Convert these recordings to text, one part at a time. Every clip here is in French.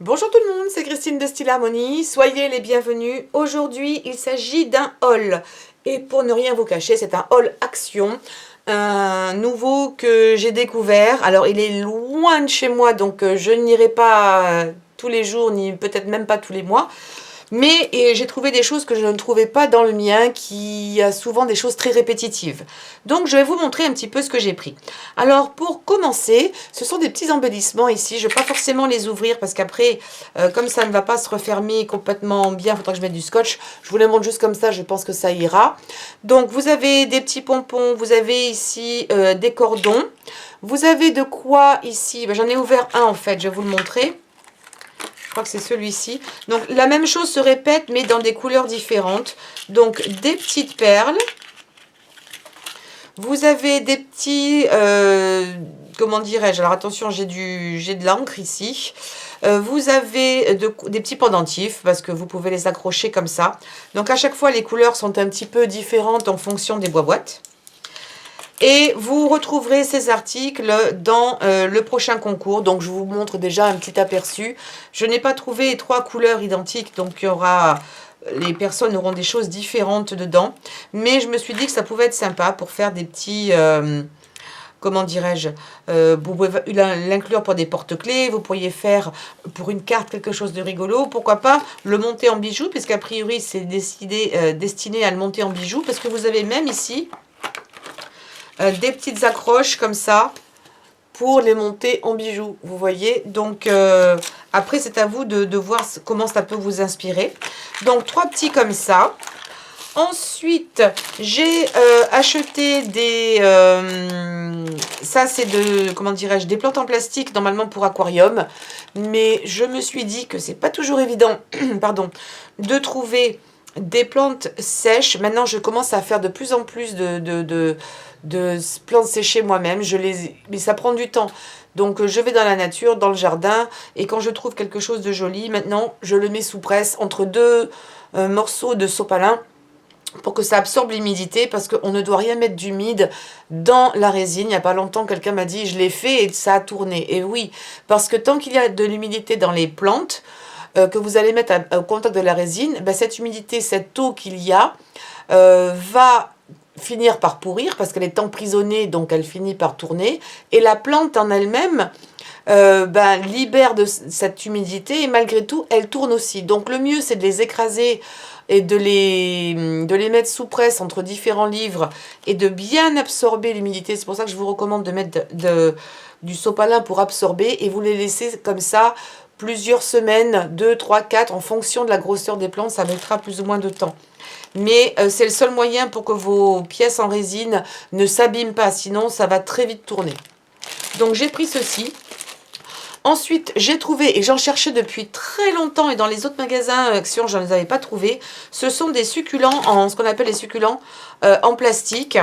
Bonjour tout le monde, c'est Christine de Style Harmonie, soyez les bienvenus. Aujourd'hui, il s'agit d'un haul. Et pour ne rien vous cacher, c'est un haul action, un nouveau que j'ai découvert. Alors, il est loin de chez moi, donc je n'irai pas tous les jours, ni peut-être même pas tous les mois. Mais j'ai trouvé des choses que je ne trouvais pas dans le mien, qui a souvent des choses très répétitives. Donc je vais vous montrer un petit peu ce que j'ai pris. Alors pour commencer, ce sont des petits embellissements ici. Je ne vais pas forcément les ouvrir parce qu'après, comme ça ne va pas se refermer complètement bien, il faudra que je mette du scotch. Je vous les montre juste comme ça, je pense que ça ira. Donc vous avez des petits pompons, vous avez ici des cordons. Vous avez de quoi ici, j'en ai ouvert un en fait, je vais vous le montrer. Je crois que c'est celui-ci. Donc la même chose se répète mais dans des couleurs différentes. Donc des petites perles. Vous avez des petits, comment dirais-je, alors attention, j'ai de l'encre ici. Vous avez des petits pendentifs parce que vous pouvez les accrocher comme ça. Donc à chaque fois les couleurs sont un petit peu différentes en fonction des boîtes. Et vous retrouverez ces articles dans le prochain concours. Donc je vous montre déjà un petit aperçu. Je n'ai pas trouvé 3 couleurs identiques, donc il y aura, les personnes auront des choses différentes dedans. Mais je me suis dit que ça pouvait être sympa pour faire des petits, comment dirais-je, vous pouvez l'inclure pour des porte-clés, vous pourriez faire pour une carte quelque chose de rigolo. Pourquoi pas le monter en bijoux, puisqu'a priori c'est destiné à le monter en bijoux, parce que vous avez même ici des petites accroches comme ça pour les monter en bijoux, vous voyez. Donc après c'est à vous de voir comment ça peut vous inspirer. Donc 3 petits comme ça. Ensuite j'ai acheté des ça c'est comment dirais-je, des plantes en plastique normalement pour aquarium, mais je me suis dit que c'est pas toujours évident pardon, de trouver des plantes sèches. Maintenant je commence à faire de plus en plus de plantes séchées moi-même, mais ça prend du temps. Donc je vais dans la nature, dans le jardin, et quand je trouve quelque chose de joli, maintenant je le mets sous presse entre 2 morceaux de sopalin pour que ça absorbe l'humidité, parce qu'on ne doit rien mettre d'humide dans la résine. Il n'y a pas longtemps, quelqu'un m'a dit, je l'ai fait et ça a tourné. Et oui, parce que tant qu'il y a de l'humidité dans les plantes, que vous allez mettre au contact de la résine, cette humidité, cette eau qu'il y a, va finir par pourrir parce qu'elle est emprisonnée, donc elle finit par tourner. Et la plante en elle-même libère de cette humidité et malgré tout, elle tourne aussi. Donc le mieux, c'est de les écraser et de les mettre sous presse entre différents livres et de bien absorber l'humidité. C'est pour ça que je vous recommande de mettre du sopalin pour absorber, et vous les laissez comme ça plusieurs semaines, 2, 3, 4, en fonction de la grosseur des plantes, ça mettra plus ou moins de temps. Mais c'est le seul moyen pour que vos pièces en résine ne s'abîment pas, sinon ça va très vite tourner. Donc j'ai pris ceci. Ensuite, j'ai trouvé, et j'en cherchais depuis très longtemps, et dans les autres magasins Action, je ne les avais pas trouvés, ce sont des succulents, ce qu'on appelle les succulents en plastique,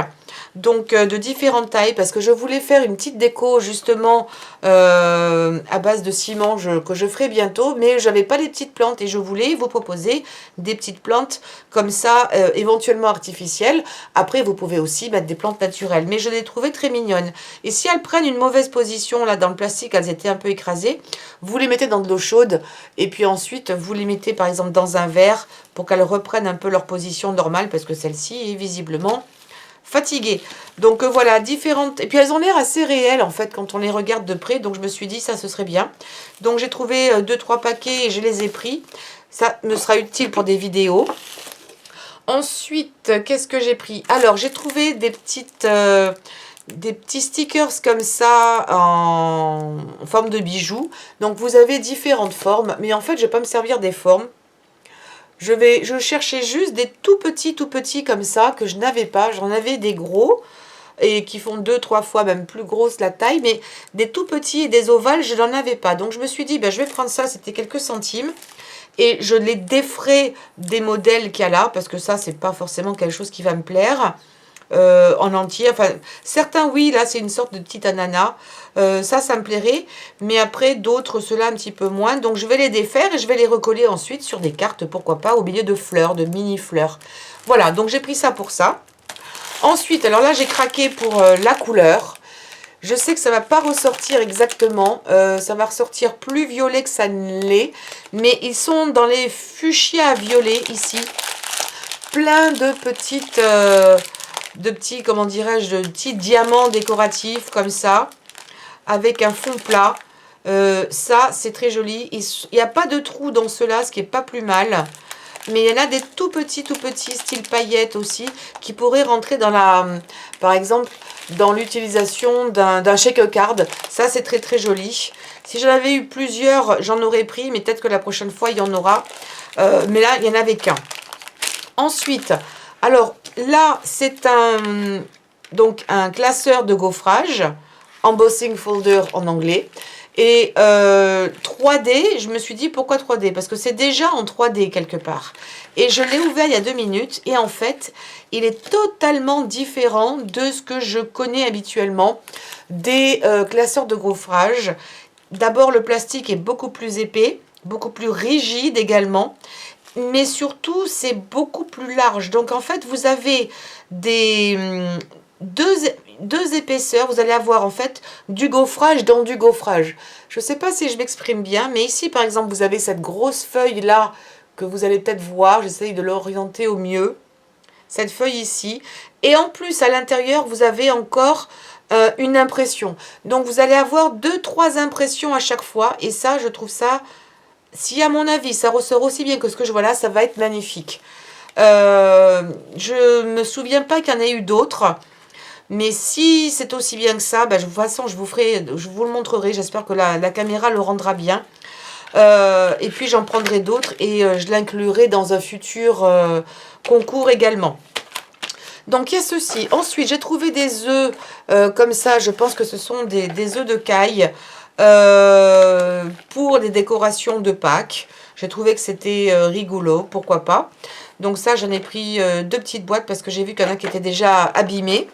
donc de différentes tailles, parce que je voulais faire une petite déco justement à base de ciment que je ferai bientôt, mais je n'avais pas les petites plantes, et je voulais vous proposer des petites plantes comme ça, éventuellement artificielles. Après, vous pouvez aussi mettre des plantes naturelles, mais je les trouvais très mignonnes. Et si elles prennent une mauvaise position là dans le plastique, elles étaient un peu écrasées, vous les mettez dans de l'eau chaude, et puis ensuite vous les mettez par exemple dans un verre pour qu'elles reprennent un peu leur position normale, parce que celle-ci est visiblement fatiguée. Donc voilà, différentes, et puis elles ont l'air assez réelles en fait quand on les regarde de près, donc je me suis dit ça ce serait bien. Donc j'ai trouvé 2-3 paquets et je les ai pris, ça me sera utile pour des vidéos. Ensuite, qu'est-ce que j'ai pris? Alors j'ai trouvé des petits stickers comme ça en forme de bijoux. Donc vous avez différentes formes, mais en fait je vais pas me servir des formes. Je cherchais juste des tout petits comme ça que je n'avais pas. J'en avais des gros et qui font 2-3 fois même plus grosse la taille, mais des tout petits et des ovales je n'en avais pas. Donc je me suis dit je vais prendre ça, c'était quelques centimes. Et je les déferai des modèles qu'il y a là, parce que ça c'est pas forcément quelque chose qui va me plaire. En entier, enfin certains oui, là c'est une sorte de petit ananas, ça me plairait, mais après d'autres ceux-là un petit peu moins, donc je vais les défaire et je vais les recoller ensuite sur des cartes, pourquoi pas, au milieu de fleurs, de mini fleurs. Voilà, donc j'ai pris ça pour ça. Ensuite, alors là j'ai craqué pour la couleur. Je sais que ça va pas ressortir exactement. Ça va ressortir plus violet que ça ne l'est. Mais ils sont dans les fuchsia violets ici. Plein de petites... de petits, comment dirais-je, de petits diamants décoratifs comme ça. Avec un fond plat. Ça, c'est très joli. Il n'y a pas de trou dans ceux-là, ce qui est pas plus mal. Mais il y en a des tout petits, style paillettes aussi, qui pourraient rentrer dans la... Par exemple, dans l'utilisation d'un shake card. Ça, c'est très, très joli. Si j'en avais eu plusieurs, j'en aurais pris, mais peut-être que la prochaine fois, il y en aura. Mais là, il n'y en avait qu'un. Ensuite, alors là, c'est donc un classeur de gaufrage. Embossing folder en anglais. Et 3D, je me suis dit pourquoi 3D? Parce que c'est déjà en 3D quelque part. Et je l'ai ouvert il y a 2 minutes. Et en fait, il est totalement différent de ce que je connais habituellement des classeurs de gaufrage. D'abord, le plastique est beaucoup plus épais, beaucoup plus rigide également. Mais surtout, c'est beaucoup plus large. Donc en fait, vous avez deux épaisseurs. Vous allez avoir en fait du gaufrage dans du gaufrage. Je ne sais pas si je m'exprime bien, mais ici par exemple, vous avez cette grosse feuille là que vous allez peut-être voir. J'essaye de l'orienter au mieux. Cette feuille ici. Et en plus, à l'intérieur, vous avez encore une impression. Donc vous allez avoir 2-3 impressions à chaque fois. Et ça, je trouve ça... Si à mon avis ça ressort aussi bien que ce que je vois là, ça va être magnifique. Je me souviens pas qu'il y en ait eu d'autres. Mais si c'est aussi bien que ça, de toute façon je vous le montrerai. J'espère que la caméra le rendra bien. Et puis j'en prendrai d'autres et je l'inclurai dans un futur concours également. Donc il y a ceci. Ensuite j'ai trouvé des œufs comme ça. Je pense que ce sont des œufs de caille. Pour des décorations de Pâques. J'ai trouvé que c'était rigolo, pourquoi pas. Donc ça, j'en ai pris 2 petites boîtes parce que j'ai vu qu'il y en a qui étaient déjà abîmés.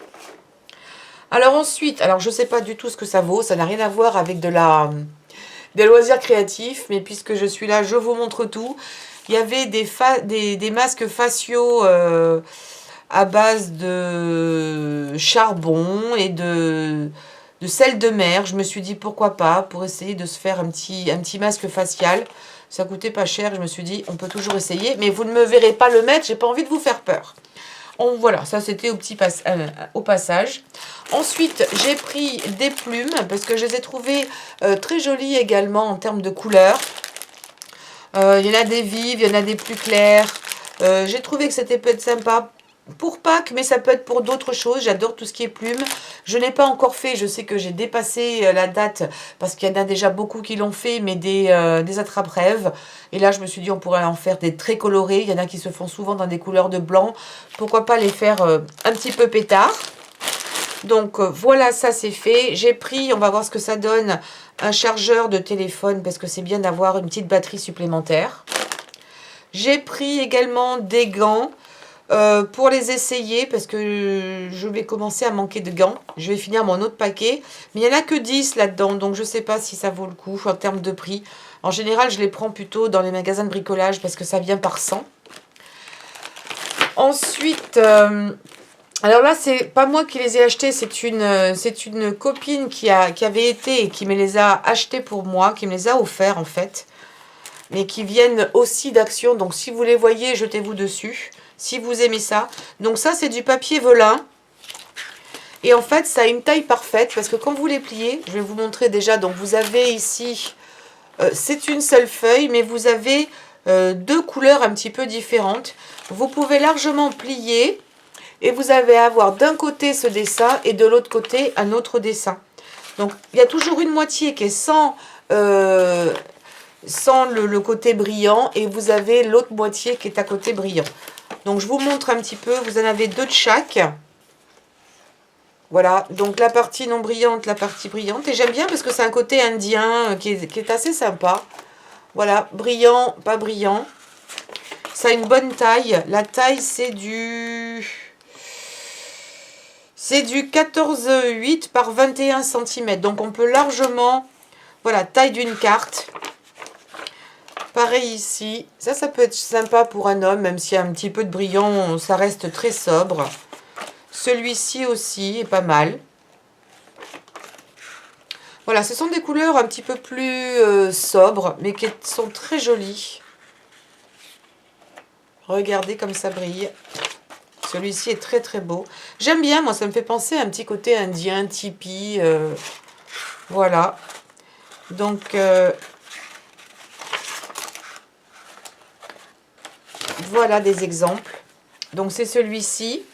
Alors ensuite, alors je ne sais pas du tout ce que ça vaut, ça n'a rien à voir avec des loisirs créatifs, mais puisque je suis là, je vous montre tout. Il y avait des masques faciaux à base de charbon et de sel de mer. Je me suis dit pourquoi pas, pour essayer de se faire un petit masque facial. Ça coûtait pas cher, je me suis dit on peut toujours essayer, mais vous ne me verrez pas le mettre, j'ai pas envie de vous faire peur. Voilà, ça c'était au passage. Ensuite, j'ai pris des plumes, parce que je les ai trouvées très jolies également en termes de couleurs. Il y en a des vives, il y en a des plus claires. J'ai trouvé que c'était peut-être sympa pour Pâques, mais ça peut être pour d'autres choses. J'adore tout ce qui est plumes. Je n'ai pas encore fait, je sais que j'ai dépassé la date parce qu'il y en a déjà beaucoup qui l'ont fait, mais des attrape-rêves. Et là, je me suis dit, on pourrait en faire des très colorés. Il y en a qui se font souvent dans des couleurs de blanc. Pourquoi pas les faire un petit peu pétard. Donc voilà, ça c'est fait. J'ai pris, on va voir ce que ça donne, un chargeur de téléphone parce que c'est bien d'avoir une petite batterie supplémentaire. J'ai pris également des gants. Pour les essayer parce que je vais commencer à manquer de gants. Je vais finir mon autre paquet. Mais il n'y en a que 10 là-dedans. Donc je ne sais pas si ça vaut le coup en termes de prix. En général, je les prends plutôt dans les magasins de bricolage parce que ça vient par 100. Ensuite, alors là, c'est pas moi qui les ai achetés. C'est une copine qui avait été et qui me les a achetés pour moi. Qui me les a offerts en fait. Mais qui viennent aussi d'Action. Donc si vous les voyez, jetez-vous dessus. Si vous aimez ça. Donc ça, c'est du papier velin. Et en fait, ça a une taille parfaite. Parce que quand vous les pliez, je vais vous montrer déjà. Donc vous avez ici, c'est une seule feuille. Mais vous avez 2 couleurs un petit peu différentes. Vous pouvez largement plier. Et vous allez avoir d'un côté ce dessin. Et de l'autre côté, un autre dessin. Donc il y a toujours une moitié qui est sans le côté brillant. Et vous avez l'autre moitié qui est à côté brillant. Donc, je vous montre un petit peu. Vous en avez 2 de chaque. Voilà. Donc, la partie non brillante, la partie brillante. Et j'aime bien parce que c'est un côté indien qui est assez sympa. Voilà. Brillant, pas brillant. Ça a une bonne taille. La taille, c'est du 14,8 par 21 cm. Donc, on peut largement... Voilà, taille d'une carte. Pareil ici, ça peut être sympa pour un homme, même s'il y a un petit peu de brillant, ça reste très sobre. Celui-ci aussi est pas mal. Voilà, ce sont des couleurs un petit peu plus sobres, mais qui sont très jolies. Regardez comme ça brille. Celui-ci est très très beau. J'aime bien, moi, ça me fait penser à un petit côté indien, tipi. Voilà. Donc, voilà des exemples. Donc, c'est celui-ci.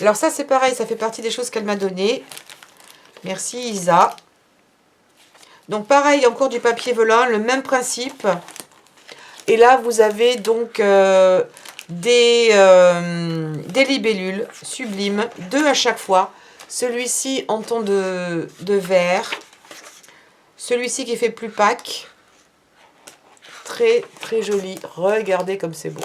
Alors ça, c'est pareil, ça fait partie des choses qu'elle m'a donné. Merci Isa. Donc, pareil, encore du papier velin, le même principe. Et là, vous avez donc des libellules sublimes, 2 à chaque fois. Celui-ci en ton de vert. Celui-ci qui fait plus Pâques. Très, très joli. Regardez comme c'est beau.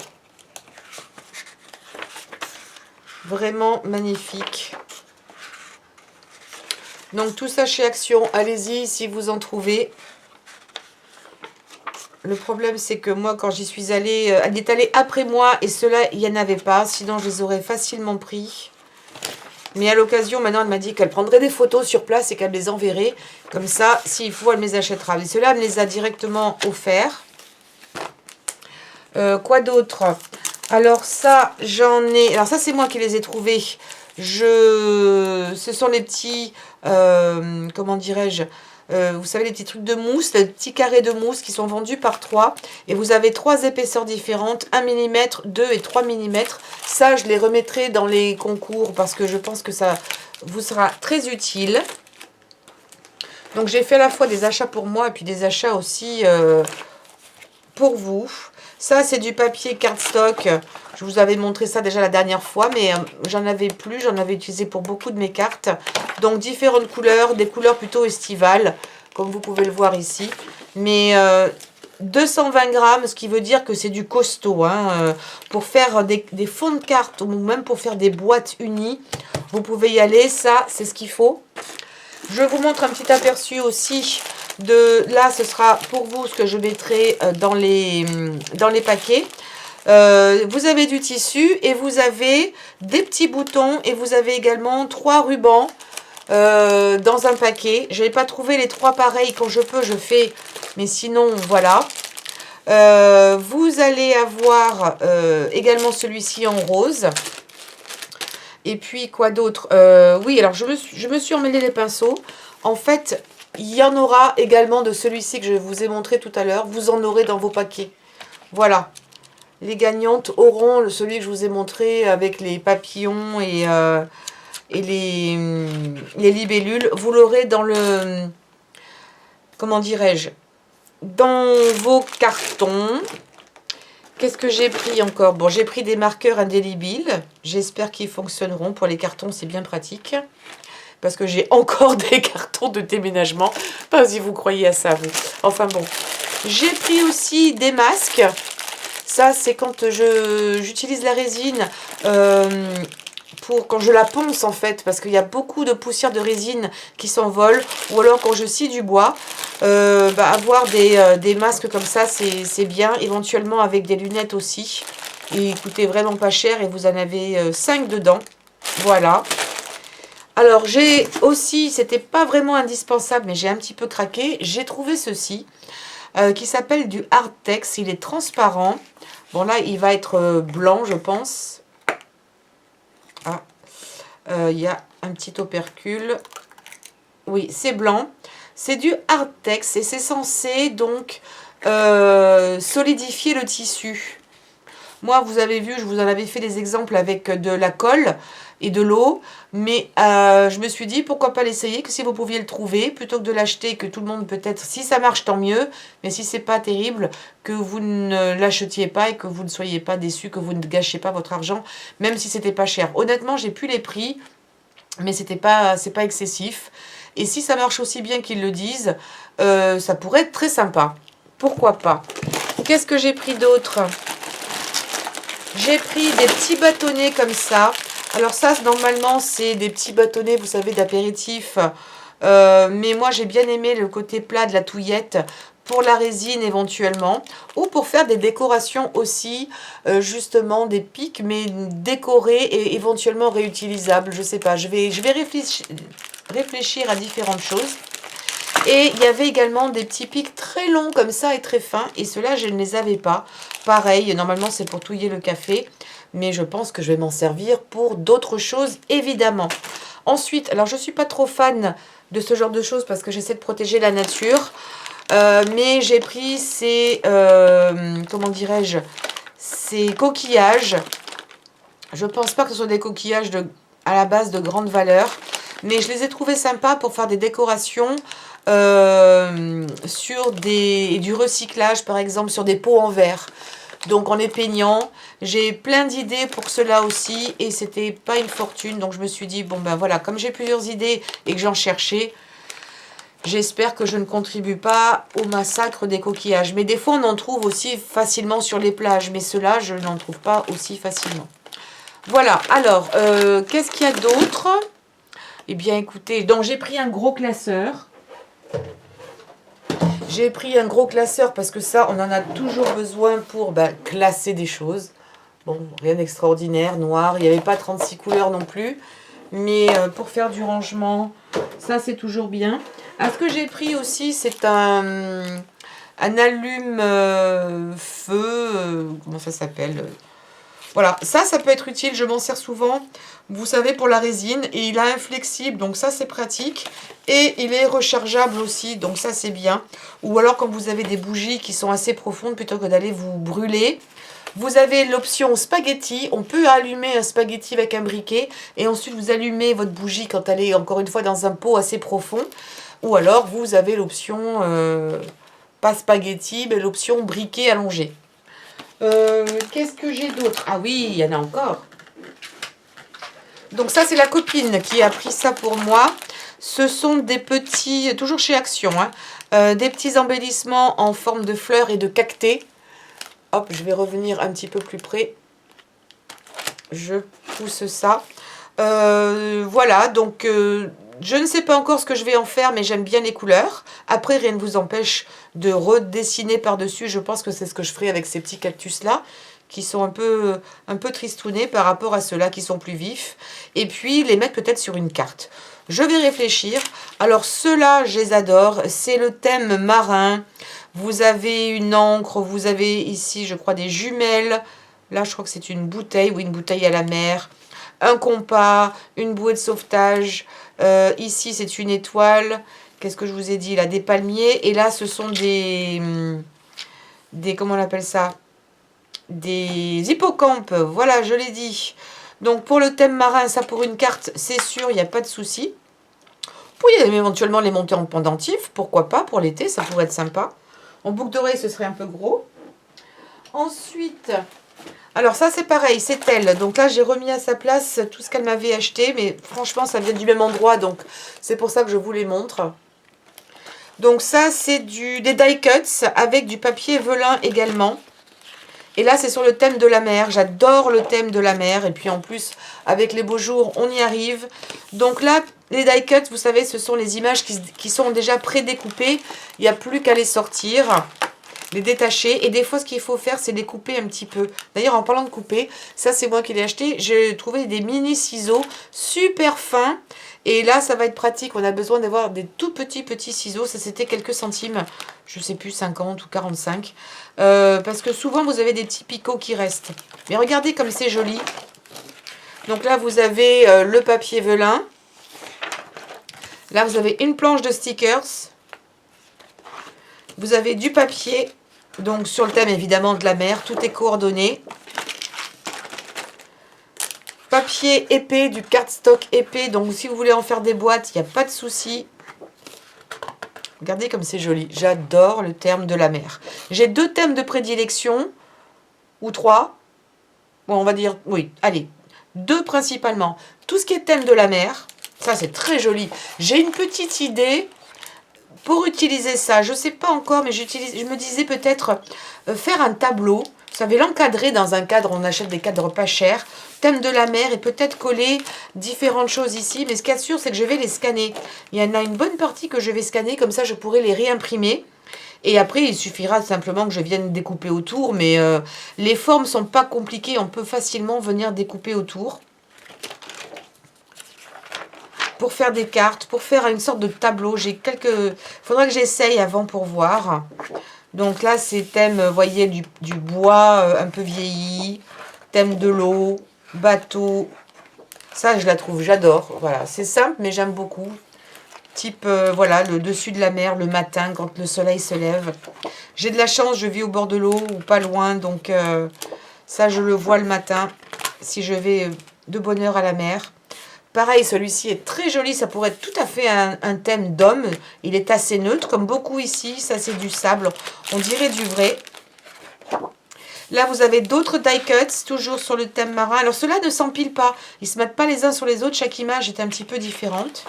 Vraiment magnifique. Donc, tout ça chez Action. Allez-y si vous en trouvez. Le problème, c'est que moi, quand j'y suis allée, elle est allée après moi et ceux-là, il n'y en avait pas. Sinon, je les aurais facilement pris. Mais à l'occasion, maintenant, elle m'a dit qu'elle prendrait des photos sur place et qu'elle me les enverrait. Comme ça, s'il faut, elle me les achètera. Mais ceux-là, elle me les a directement offerts. Quoi d'autre? Alors ça, j'en ai... Alors ça, c'est moi qui les ai trouvés. Ce sont les petits... comment dirais-je? Vous savez, les petits trucs de mousse, les petits carrés de mousse qui sont vendus par 3. Et vous avez 3 épaisseurs différentes, 1 mm, 2 et 3 mm. Ça, je les remettrai dans les concours parce que je pense que ça vous sera très utile. Donc, j'ai fait à la fois des achats pour moi et puis des achats aussi pour vous. Ça, c'est du papier cardstock. Je vous avais montré ça déjà la dernière fois, mais j'en avais plus. J'en avais utilisé pour beaucoup de mes cartes. Donc, différentes couleurs, des couleurs plutôt estivales, comme vous pouvez le voir ici. Mais 220 grammes, ce qui veut dire que c'est du costaud. Hein, pour faire des fonds de cartes ou même pour faire des boîtes unies, vous pouvez y aller. Ça, c'est ce qu'il faut. Je vous montre un petit aperçu aussi de... Là, ce sera pour vous ce que je mettrai dans les paquets. Vous avez du tissu et vous avez des petits boutons et vous avez également 3 rubans dans un paquet. Je n'ai pas trouvé les 3 pareils. Quand je peux, je fais. Mais sinon, voilà. Vous allez avoir également celui-ci en rose. Et puis, quoi d'autre? Oui, alors je me suis emmêlé les pinceaux. En fait, il y en aura également de celui-ci que je vous ai montré tout à l'heure. Vous en aurez dans vos paquets. Voilà. Les gagnantes auront celui que je vous ai montré avec les papillons et les libellules. Vous l'aurez dans le... Comment dirais-je? Dans vos cartons. Qu'est-ce que j'ai pris encore? Bon, j'ai pris des marqueurs indélébiles. J'espère qu'ils fonctionneront. Pour les cartons, c'est bien pratique. Parce que j'ai encore des cartons de déménagement. Pas si vous croyez à ça, vous. Enfin bon. J'ai pris aussi des masques. Ça, c'est quand j'utilise la résine quand je la ponce, en fait. Parce qu'il y a beaucoup de poussière de résine qui s'envole. Ou alors quand je scie du bois. Avoir des masques comme ça, c'est bien. Éventuellement avec des lunettes aussi. Ils coûtaient vraiment pas cher et vous en avez 5 dedans. Voilà. Alors j'ai aussi, c'était pas vraiment indispensable, mais j'ai un petit peu craqué. J'ai trouvé ceci qui s'appelle du Artex. Il est transparent. Bon là, il va être blanc, je pense. Ah, il y a un petit opercule. Oui, c'est blanc. C'est du Artex et c'est censé donc solidifier le tissu. Moi, vous avez vu, je vous en avais fait des exemples avec de la colle et de l'eau. Mais je me suis dit, pourquoi pas l'essayer, que si vous pouviez le trouver, plutôt que de l'acheter, que tout le monde peut-être, si ça marche, tant mieux. Mais si c'est pas terrible, que vous ne l'achetiez pas et que vous ne soyez pas déçus, que vous ne gâchiez pas votre argent, même si c'était pas cher. Honnêtement, j'ai plus les prix, mais c'est pas excessif. Et si ça marche aussi bien qu'ils le disent, ça pourrait être très sympa. Pourquoi pas? Qu'est-ce que j'ai pris d'autre? J'ai pris des petits bâtonnets comme ça. Alors ça, normalement, c'est des petits bâtonnets, vous savez, d'apéritif. Mais moi, j'ai bien aimé le côté plat de la touillette pour la résine éventuellement. Ou pour faire des décorations aussi, justement, des pics, mais décorés et éventuellement réutilisables. Je sais pas, je vais réfléchir à différentes choses. Et il y avait également des petits pics très longs comme ça et très fins. Et ceux-là, je ne les avais pas. Pareil, normalement, c'est pour touiller le café. Mais je pense que je vais m'en servir pour d'autres choses, évidemment. Ensuite, alors je ne suis pas trop fan de ce genre de choses parce que j'essaie de protéger la nature. Mais j'ai pris ces, comment dirais-je, ces coquillages. Je ne pense pas que ce soit des coquillages à la base de grande valeur. Mais je les ai trouvés sympas pour faire des décorations sur du recyclage, par exemple, sur des pots en verre. Donc en les peignant, j'ai plein d'idées pour cela aussi. Et c'était pas une fortune. Donc je me suis dit, bon ben voilà, comme j'ai plusieurs idées et que j'en cherchais, j'espère que je ne contribue pas au massacre des coquillages. Mais des fois, on en trouve aussi facilement sur les plages. Mais ceux-là, je n'en trouve pas aussi facilement. Voilà, alors, qu'est-ce qu'il y a d'autre? Eh bien, écoutez, donc j'ai pris un gros classeur. J'ai pris un gros classeur parce que ça, on en a toujours besoin pour classer des choses. Bon, rien d'extraordinaire, noir. Il n'y avait pas 36 couleurs non plus. Mais pour faire du rangement, ça, c'est toujours bien. Ah, ce que j'ai pris aussi, c'est un allume-feu. Comment ça s'appelle? Voilà, ça peut être utile. Je m'en sers souvent, vous savez, pour la résine. Et il a un flexible, donc ça, c'est pratique. Et il est rechargeable aussi, donc ça, c'est bien. Ou alors, quand vous avez des bougies qui sont assez profondes, plutôt que d'aller vous brûler, vous avez l'option spaghetti. On peut allumer un spaghetti avec un briquet. Et ensuite, vous allumez votre bougie quand elle est, encore une fois, dans un pot assez profond. Ou alors, vous avez l'option, pas spaghetti, mais l'option briquet allongé. Qu'est-ce que j'ai d'autre? Ah oui, il y en a encore. Donc ça, c'est la copine qui a pris ça pour moi. Ce sont des petits, toujours chez Action, des petits embellissements en forme de fleurs et de cactés. Hop, je vais revenir un petit peu plus près. Je pousse ça. Voilà, donc je ne sais pas encore ce que je vais en faire, mais j'aime bien les couleurs. Après, rien ne vous empêche de redessiner par-dessus. Je pense que c'est ce que je ferai avec ces petits cactus-là, qui sont un peu tristounés par rapport à ceux-là qui sont plus vifs. Et puis, les mettre peut-être sur une carte. Je vais réfléchir. Alors, ceux-là, je les adore. C'est le thème marin. Vous avez une encre. Vous avez ici, je crois, des jumelles. Là, je crois que c'est une bouteille. Oui, une bouteille à la mer. Un compas, une bouée de sauvetage. Ici, c'est une étoile. Qu'est-ce que je vous ai dit là? Des palmiers. Et là, ce sont des comment on appelle ça? Des hippocampes. Voilà, je l'ai dit. Donc, pour le thème marin, ça pour une carte, c'est sûr, il n'y a pas de souci. Vous pouvez éventuellement les monter en pendentif. Pourquoi pas? Pour l'été, ça pourrait être sympa. En boucle d'oreille, ce serait un peu gros. Ensuite... Alors ça c'est pareil, c'est elle. Donc là j'ai remis à sa place tout ce qu'elle m'avait acheté. Mais franchement ça vient du même endroit. Donc c'est pour ça que je vous les montre. Donc ça c'est des die cuts avec du papier velin également. Et là c'est sur le thème de la mer. J'adore le thème de la mer. Et puis en plus avec les beaux jours on y arrive. Donc là les die cuts, vous savez, ce sont les images qui sont déjà pré-découpées. Il n'y a plus qu'à les sortir. Les détacher. Et des fois, ce qu'il faut faire, c'est les couper un petit peu. D'ailleurs, en parlant de couper, ça, c'est moi qui l'ai acheté. J'ai trouvé des mini ciseaux super fins. Et là, ça va être pratique. On a besoin d'avoir des tout petits ciseaux. Ça, c'était quelques centimes. Je sais plus, 50 ou 45. Parce que souvent, vous avez des petits picots qui restent. Mais regardez comme c'est joli. Donc là, vous avez le papier velin. Là, vous avez une planche de stickers. Vous avez du papier, donc sur le thème évidemment de la mer, tout est coordonné. Papier épais, du cardstock épais, donc si vous voulez en faire des boîtes, il n'y a pas de souci. Regardez comme c'est joli, j'adore le thème de la mer. J'ai 2 thèmes de prédilection, ou 3. Bon, on va dire, oui, allez, 2 principalement. Tout ce qui est thème de la mer, ça c'est très joli. J'ai une petite idée... Pour utiliser ça, je ne sais pas encore, mais je me disais peut-être faire un tableau. Vous savez, l'encadrer dans un cadre, on achète des cadres pas chers. Thème de la mer et peut-être coller différentes choses ici. Mais ce qu'il y a sûr, c'est que je vais les scanner. Il y en a une bonne partie que je vais scanner, comme ça je pourrai les réimprimer. Et après, il suffira simplement que je vienne découper autour. Mais les formes ne sont pas compliquées, on peut facilement venir découper autour. pour faire des cartes, pour faire une sorte de tableau. J'ai quelques... faudra que j'essaye avant pour voir. Donc là, c'est thème, vous voyez, du bois un peu vieilli, thème de l'eau, bateau. Ça, je la trouve, j'adore. Voilà, c'est simple, mais j'aime beaucoup. Type, voilà, le dessus de la mer, le matin, quand le soleil se lève. J'ai de la chance, je vis au bord de l'eau ou pas loin, donc ça, je le vois le matin, si je vais de bonne heure à la mer. Pareil, celui-ci est très joli, ça pourrait être tout à fait un thème d'homme. Il est assez neutre, comme beaucoup ici, ça c'est du sable, on dirait du vrai. Là, vous avez d'autres die cuts, toujours sur le thème marin. Alors, ceux-là ne s'empilent pas, ils ne se mettent pas les uns sur les autres, chaque image est un petit peu différente.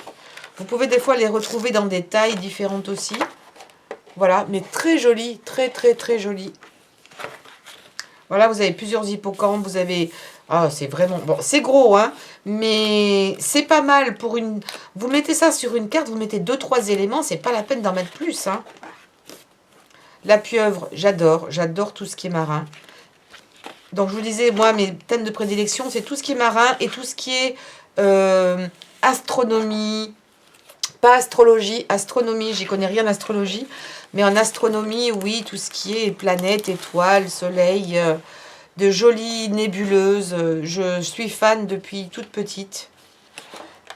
Vous pouvez des fois les retrouver dans des tailles différentes aussi. Voilà, mais très joli, très très très joli. Voilà, vous avez plusieurs hippocampes, vous avez... Ah, c'est vraiment... Bon, c'est gros, hein, mais c'est pas mal pour une... Vous mettez ça sur une carte, vous mettez 2-3 éléments, c'est pas la peine d'en mettre plus, hein. La pieuvre, j'adore tout ce qui est marin. Donc, je vous disais, moi, mes thèmes de prédilection, c'est tout ce qui est marin et tout ce qui est astronomie, pas astrologie, astronomie, j'y connais rien en astrologie, mais en astronomie, oui, tout ce qui est planètes, étoiles, soleil, de jolies nébuleuses. Je suis fan depuis toute petite.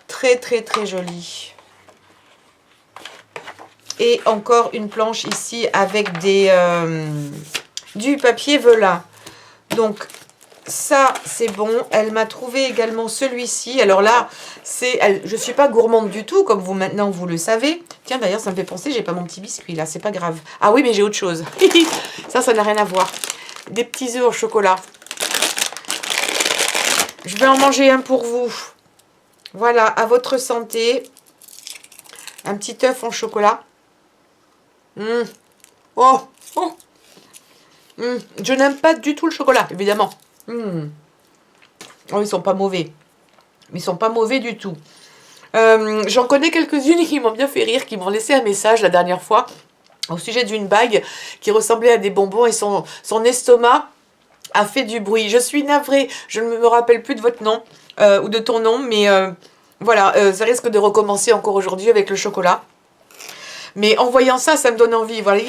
Très, très, très jolie. Et encore une planche ici avec du papier velin. Donc, ça, c'est bon. Elle m'a trouvé également celui-ci. Alors là, je ne suis pas gourmande du tout, comme vous maintenant, vous le savez. Tiens, d'ailleurs, ça me fait penser, j'ai pas mon petit biscuit là, c'est pas grave. Ah oui, mais j'ai autre chose. Ça n'a rien à voir. Des petits œufs au chocolat. Je vais en manger un pour vous. Voilà, à votre santé. Un petit œuf en chocolat. Oh, oh. Je n'aime pas du tout le chocolat, évidemment. Oh, ils sont pas mauvais. Ils sont pas mauvais du tout. J'en connais quelques-unes qui m'ont bien fait rire, qui m'ont laissé un message la dernière fois au sujet d'une bague qui ressemblait à des bonbons et son estomac a fait du bruit. Je suis navrée, je ne me rappelle plus de votre nom ou de ton nom, mais voilà, ça risque de recommencer encore aujourd'hui avec le chocolat. Mais en voyant ça, ça me donne envie. Voilà.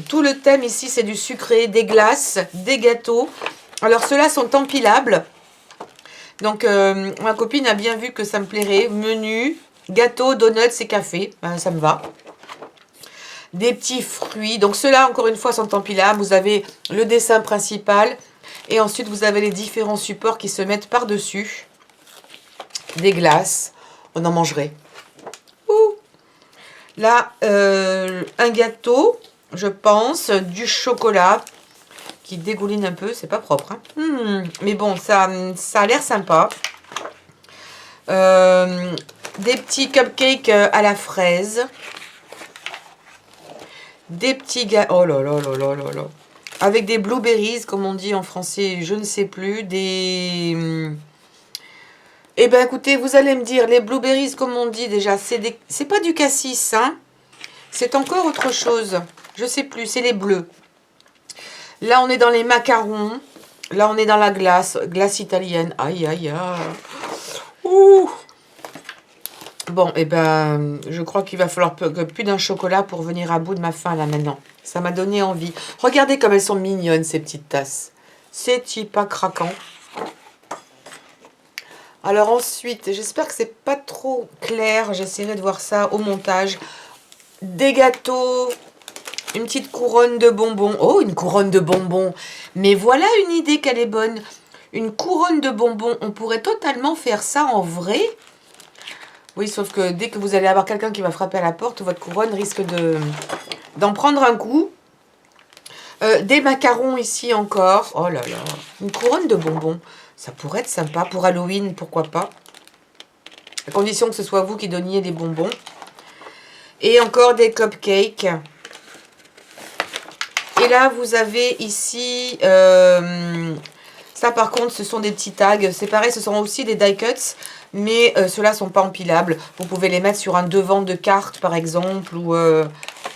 Tout le thème ici, c'est du sucré, des glaces, des gâteaux. Alors, ceux-là sont empilables. Donc, ma copine a bien vu que ça me plairait. Menu, gâteau, donuts et café. Ben, ça me va. Des petits fruits. Donc, ceux-là, encore une fois, sont empilables. Vous avez le dessin principal. Et ensuite, vous avez les différents supports qui se mettent par-dessus. Des glaces. On en mangerait. Ouh. Là, un gâteau, je pense. Du chocolat qui dégouline un peu. C'est pas propre. Hein. Mais bon, ça a l'air sympa. Des petits cupcakes à la fraise. Des petits gâteaux. Oh là là là là là là. Avec des blueberries, comme on dit en français, je ne sais plus. Eh bien, écoutez, vous allez me dire, les blueberries, comme on dit déjà, c'est pas du cassis, hein. C'est encore autre chose. Je sais plus, c'est les bleus. Là, on est dans les macarons. Là, on est dans la glace italienne. Aïe, aïe, aïe. Ouh. Bon, eh ben, je crois qu'il va falloir plus d'un chocolat pour venir à bout de ma faim, là, maintenant. Ça m'a donné envie. Regardez comme elles sont mignonnes, ces petites tasses. C'est pas craquant. Alors ensuite, j'espère que c'est pas trop clair. J'essaierai de voir ça au montage. Des gâteaux, une petite couronne de bonbons. Oh, une couronne de bonbons. Mais voilà une idée qu'elle est bonne. Une couronne de bonbons. On pourrait totalement faire ça en vrai. Oui, sauf que dès que vous allez avoir quelqu'un qui va frapper à la porte, votre couronne risque d'en prendre un coup. Des macarons ici encore. Oh là là. Une couronne de bonbons. Ça pourrait être sympa pour Halloween, pourquoi pas. À condition que ce soit vous qui donniez des bonbons. Et encore des cupcakes. Et là, vous avez ici... ça, par contre, ce sont des petits tags. C'est pareil, ce sont aussi des die cuts. Mais ceux-là ne sont pas empilables. Vous pouvez les mettre sur un devant de carte, par exemple. Ou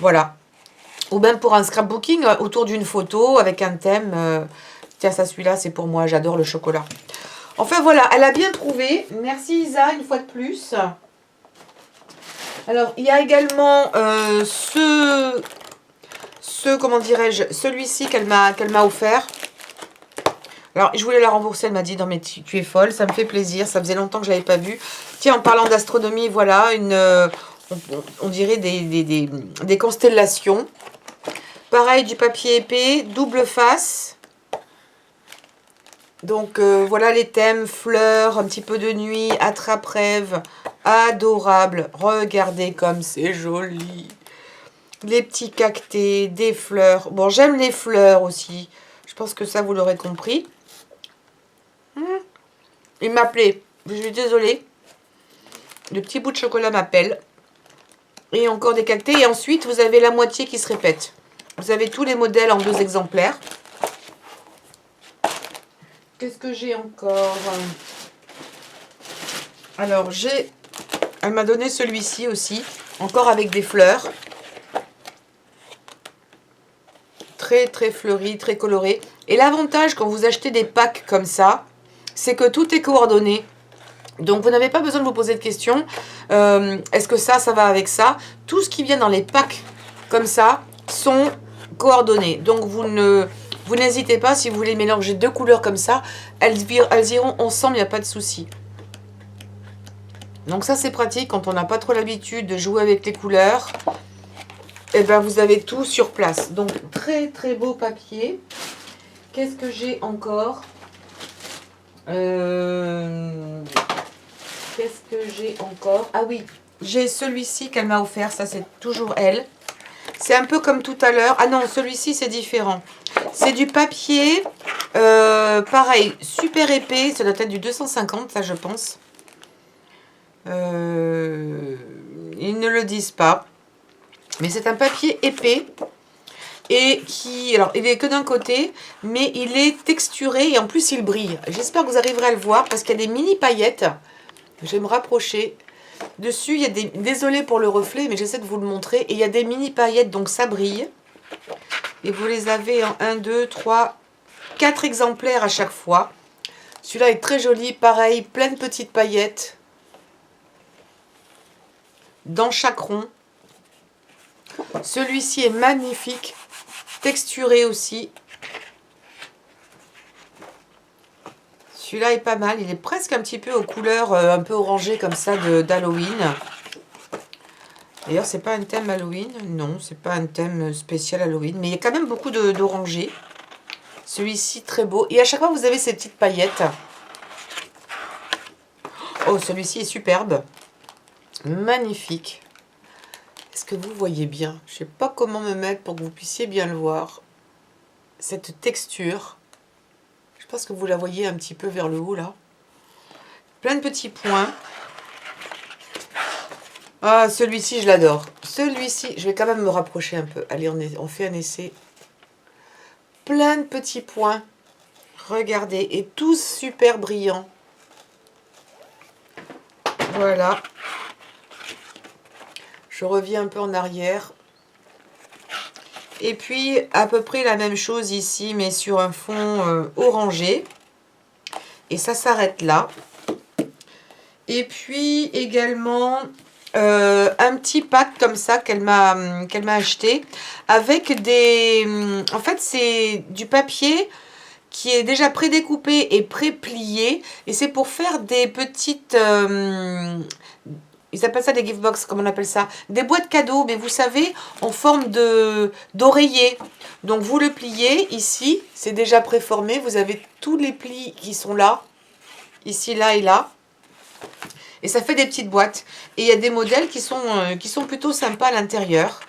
voilà. Ou même pour un scrapbooking autour d'une photo avec un thème... Tiens, ça, celui-là, c'est pour moi. J'adore le chocolat. Enfin, voilà. Elle a bien trouvé. Merci, Isa, une fois de plus. Alors, il y a également comment dirais-je, celui-ci qu'elle m'a offert. Alors, je voulais la rembourser, elle m'a dit, non mais tu es folle, ça me fait plaisir, ça faisait longtemps que je ne l'avais pas vue. Tiens, en parlant d'astronomie, voilà, on dirait des constellations. Pareil, du papier épais, double face. Donc, voilà les thèmes, fleurs, un petit peu de nuit, attrape-rêve, adorable. Regardez comme c'est joli. Les petits cactés, des fleurs. Bon, j'aime les fleurs aussi. Je pense que ça, vous l'aurez compris. Il m'appelait. Je suis désolée. Le petit bout de chocolat m'appelle. Et encore des cactés. Et ensuite, vous avez la moitié qui se répète. Vous avez tous les modèles en 2 exemplaires. Qu'est-ce que j'ai encore? Alors, elle m'a donné celui-ci aussi. Encore avec des fleurs. Très, très fleuri, très coloré. Et l'avantage quand vous achetez des packs comme ça, c'est que tout est coordonné. Donc, vous n'avez pas besoin de vous poser de questions. Est-ce que ça va avec ça? Tout ce qui vient dans les packs comme ça sont coordonnés. Donc, vous n'hésitez pas, si vous voulez mélanger 2 couleurs comme ça, elles iront ensemble, il n'y a pas de souci. Donc, ça, c'est pratique quand on n'a pas trop l'habitude de jouer avec les couleurs. Et ben, vous avez tout sur place. Donc, très, très beau papier. Qu'est-ce que j'ai encore? Qu'est-ce que j'ai encore? Ah oui, j'ai celui-ci qu'elle m'a offert. Ça, c'est toujours elle. C'est un peu comme tout à l'heure. Ah non, celui-ci, c'est différent. C'est du papier, pareil, super épais. Ça doit être du 250, ça, je pense. Ils ne le disent pas. Mais c'est un papier épais. Et alors, il est que d'un côté, mais il est texturé et en plus, il brille. J'espère que vous arriverez à le voir parce qu'il y a des mini paillettes. Je vais me rapprocher. Dessus, il y a des... Désolée pour le reflet, mais j'essaie de vous le montrer. Et il y a des mini paillettes, donc ça brille. Et vous les avez en 1, 2, 3, 4 exemplaires à chaque fois. Celui-là est très joli. Pareil, plein de petites paillettes. Dans chaque rond. Celui-ci est magnifique. Texturé aussi. Celui-là est pas mal. Il est presque un petit peu aux couleurs un peu orangées comme ça d'Halloween. D'ailleurs, c'est pas un thème Halloween. Non, c'est pas un thème spécial Halloween. Mais il y a quand même beaucoup d'orangé. Celui-ci, très beau. Et à chaque fois, vous avez ces petites paillettes. Oh, celui-ci est superbe. Magnifique. Est-ce que vous voyez bien? Je ne sais pas comment me mettre pour que vous puissiez bien le voir. Cette texture. Je pense que vous la voyez un petit peu vers le haut, là. Plein de petits points. Ah, celui-ci, je l'adore. Celui-ci, je vais quand même me rapprocher un peu. Allez, on fait un essai. Plein de petits points. Regardez. Et tous super brillants. Voilà. Je reviens un peu en arrière. Et puis, à peu près la même chose ici, mais sur un fond orangé. Et ça s'arrête là. Et puis, également, un petit pack comme ça qu'elle m'a acheté. Avec des... En fait, c'est du papier qui est déjà prédécoupé et pré-plié. Et c'est pour faire des petites... ils appellent ça des gift box, comme on appelle ça. Des boîtes cadeaux, mais vous savez, en forme d'oreiller. Donc, vous le pliez ici. C'est déjà préformé. Vous avez tous les plis qui sont là. Ici, là et là. Et ça fait des petites boîtes. Et il y a des modèles qui sont plutôt sympas à l'intérieur.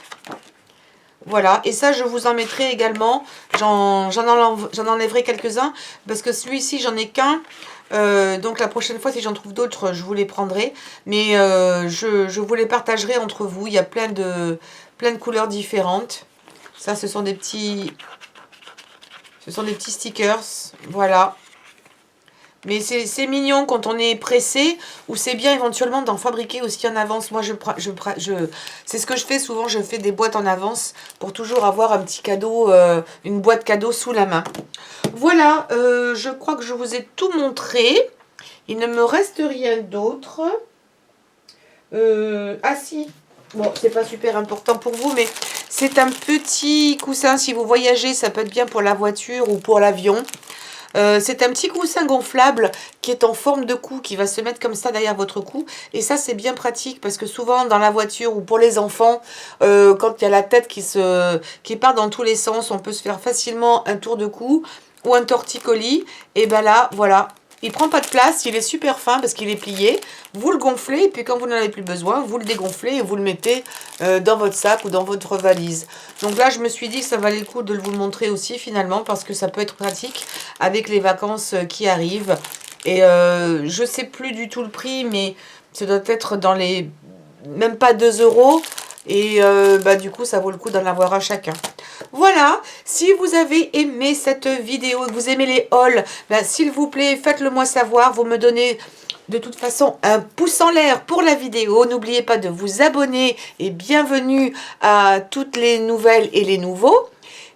Voilà. Et ça, je vous en mettrai également. J'en enlèverai quelques-uns. Parce que celui-ci, j'en ai qu'un. Donc la prochaine fois, si j'en trouve d'autres, je vous les prendrai. Mais je vous les partagerai entre vous. Il y a plein de couleurs différentes. Ça, ce sont des petits stickers. Voilà. Mais c'est mignon quand on est pressé, ou c'est bien éventuellement d'en fabriquer aussi en avance. Moi, c'est ce que je fais souvent, je fais des boîtes en avance pour toujours avoir un petit cadeau, une boîte cadeau sous la main. Voilà, je crois que je vous ai tout montré. Il ne me reste rien d'autre. Ah si, Bon, c'est pas super important pour vous, mais c'est un petit coussin. Si vous voyagez, ça peut être bien pour la voiture ou pour l'avion. C'est un petit coussin gonflable qui est en forme de cou, qui va se mettre comme ça derrière votre cou. Et ça, c'est bien pratique parce que souvent dans la voiture ou pour les enfants, quand il y a la tête qui part dans tous les sens, on peut se faire facilement un tour de cou ou un torticolis. Et ben là, voilà. Il prend pas de place, il est super fin parce qu'il est plié. Vous le gonflez et puis quand vous n'en avez plus besoin, vous le dégonflez et vous le mettez dans votre sac ou dans votre valise. Donc là, je me suis dit que ça valait le coup de vous le montrer aussi finalement parce que ça peut être pratique avec les vacances qui arrivent. Et je sais plus du tout le prix, mais ça doit être dans les... même pas 2 euros. Et bah, du coup, ça vaut le coup d'en avoir un chacun. Voilà, si vous avez aimé cette vidéo et que vous aimez les hauls, ben, s'il vous plaît, faites-le moi savoir. Vous me donnez de toute façon un pouce en l'air pour la vidéo. N'oubliez pas de vous abonner et bienvenue à toutes les nouvelles et les nouveaux.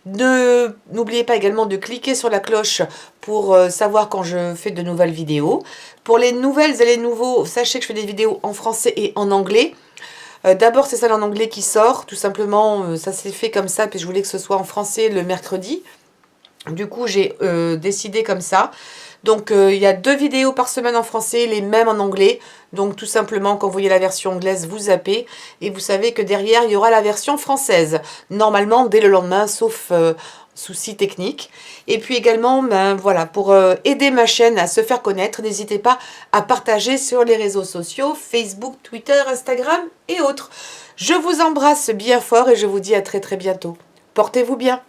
N'oubliez pas également de cliquer sur la cloche pour savoir quand je fais de nouvelles vidéos. Pour les nouvelles et les nouveaux, sachez que je fais des vidéos en français et en anglais. D'abord, c'est celle en anglais qui sort, tout simplement, ça s'est fait comme ça, puis je voulais que ce soit en français le mercredi. Du coup, j'ai décidé comme ça. Donc, il y a 2 vidéos par semaine en français, les mêmes en anglais. Donc, tout simplement, quand vous voyez la version anglaise, vous zappez. Et vous savez que derrière, il y aura la version française. Normalement, dès le lendemain, sauf souci technique. Et puis également, ben, voilà, pour aider ma chaîne à se faire connaître, n'hésitez pas à partager sur les réseaux sociaux, Facebook, Twitter, Instagram et autres. Je vous embrasse bien fort et je vous dis à très très bientôt. Portez-vous bien.